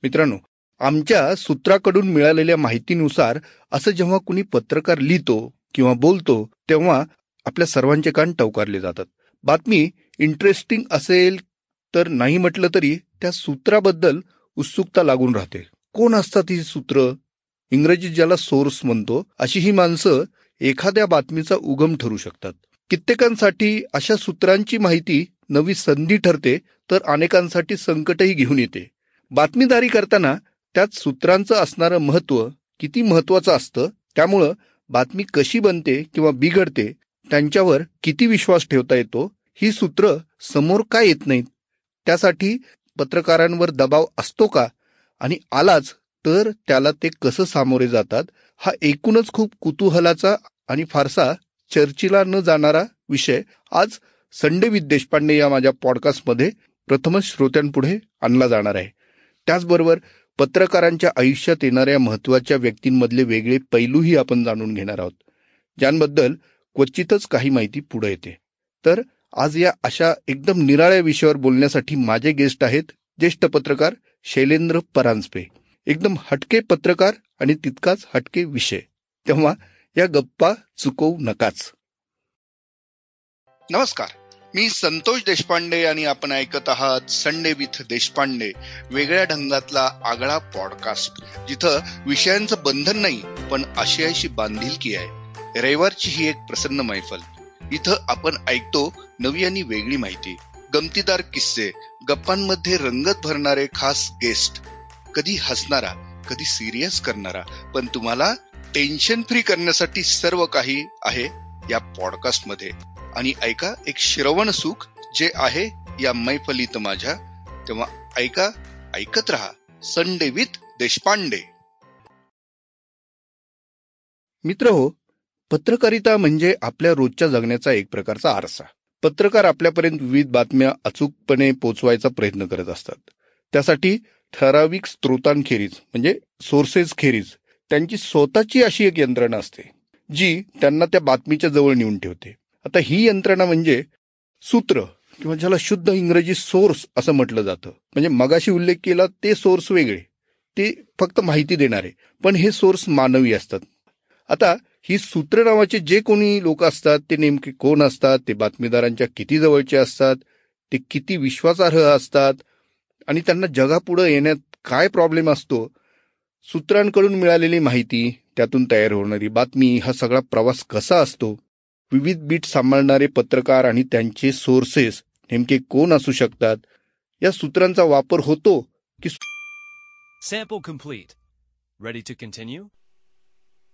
मित्रांनो, आमच्या सूत्राकडून मिळालेल्या माहितीनुसार असं जेव्हा कुणी पत्रकार लिहितो किंवा बोलतो तेव्हा आपल्या सर्वांचे कान टवकारले जातात. बातमी इंटरेस्टिंग असेल तर नाही म्हटलं तरी त्या सूत्राबद्दल उत्सुकता लागून राहते. कोण असतात ही सूत्र? इंग्रजीत ज्याला सोर्स म्हणतो, अशी ही माणसं एखाद्या बातमीचा उगम ठरू शकतात. कित्येकांसाठी अशा सूत्रांची माहिती नवी संधी ठरते, तर अनेकांसाठी संकटही घेऊन येते. बातमीदारी करताना त्यात सूत्रांचं असणारं महत्त्व किती महत्त्वाचं असतं, त्यामुळं बातमी कशी बनते किंवा बिघडते त्यांच्यावर किती विश्वास ठेवता येतो, ही सूत्र समोर का येत नाहीत? त्यासाठी पत्रकारांवर दबाव असतो का? आणि आलाच तर त्याला ते कसं सामोरे जातात, हा एकूणच खूप कुतूहलाचा आणि फारसा चर्चेला न जाणारा विषय आज संडे विथ देशपांडे या माझ्या पॉडकास्टमध्ये प्रथमच श्रोत्यांपुढे आणला जाणार आहे. त्याचबरोबर पत्रकारांच्या आयुष्यात येणाऱ्या महत्त्वाच्या व्यक्तींमधले वेगळे पैलूही आपण जाणून घेणार आहोत, ज्यांबद्दल क्वचितच काही माहिती पुढे येते. तर आज या अशा एकदम निराळ्या विषयावर बोलण्यासाठी माझे गेस्ट आहेत ज्येष्ठ पत्रकार शैलेंद्र परांजपे. एकदम हटके पत्रकार आणि तितकाच हटके विषय, तेव्हा या गप्पा चुकवू नकाच. नमस्कार, मी संतोष देशपांडे आणि आपण ऐकत आहात संडे विथ देशपांडे, वेगळ्या ढंगातला आगळा पॉडकास्ट, जिथं विषयांचं बंधन नाही पण आशयाशी बांधिलकी आहे. रविवारची ही एक प्रसन्न मैफल. इथं आपण ऐकतो नवी आणि वेगळी माहिती, गमतीदार किस्से, गप्पांमध्ये रंगत भरणारे खास गेस्ट, कधी हसणारा कधी सिरियस करणारा, पण तुम्हाला टेन्शन फ्री करण्यासाठी सर्व काही आहे या पॉडकास्टमध्ये. आणि ऐका एक श्रवण सुख जे आहे या मैफलीत माझ्या. तेव्हा ऐका, ऐकत रहा संडे विथ देशपांडे. मित्र हो, पत्रकारिता म्हणजे आपल्या रोजच्या जगण्याचा एक प्रकारचा आरसा. पत्रकार आपल्यापर्यंत विविध बातम्या अचूकपणे पोचवायचा प्रयत्न करत असतात. त्यासाठी ठराविक स्त्रोतांखेरीज म्हणजे सोर्सेस खेरीज त्यांची स्वतःची अशी एक यंत्रणा असते जी त्यांना त्या बातमीच्या जवळ नेऊन ठेवते. आता ही यंत्रणा म्हणजे सूत्र, किंवा ज्याला शुद्ध इंग्रजी सोर्स असं म्हटलं जातं. म्हणजे मगाशी उल्लेख केला ते सोर्स वेगळे, ते फक्त माहिती देणारे, पण हे सोर्स मानवी असतात. आता ही सूत्र नावाचे जे कोणी लोक असतात ते नेमके कोण असतात, ते बातमीदारांच्या किती जवळचे असतात, ते किती विश्वासार्ह असतात आणि त्यांना जगापुढे येण्यात काय प्रॉब्लेम असतो, सूत्रांकडून मिळालेली माहिती, त्यातून तयार होणारी बातमी, हा सगळा प्रवास कसा असतो, विविध बीट सांभाळणारे पत्रकार आणि त्यांचे सोर्सेस नेमके कोण असू शकतात, या सूत्रांचा वापर होतो की Sample complete. Ready to continue?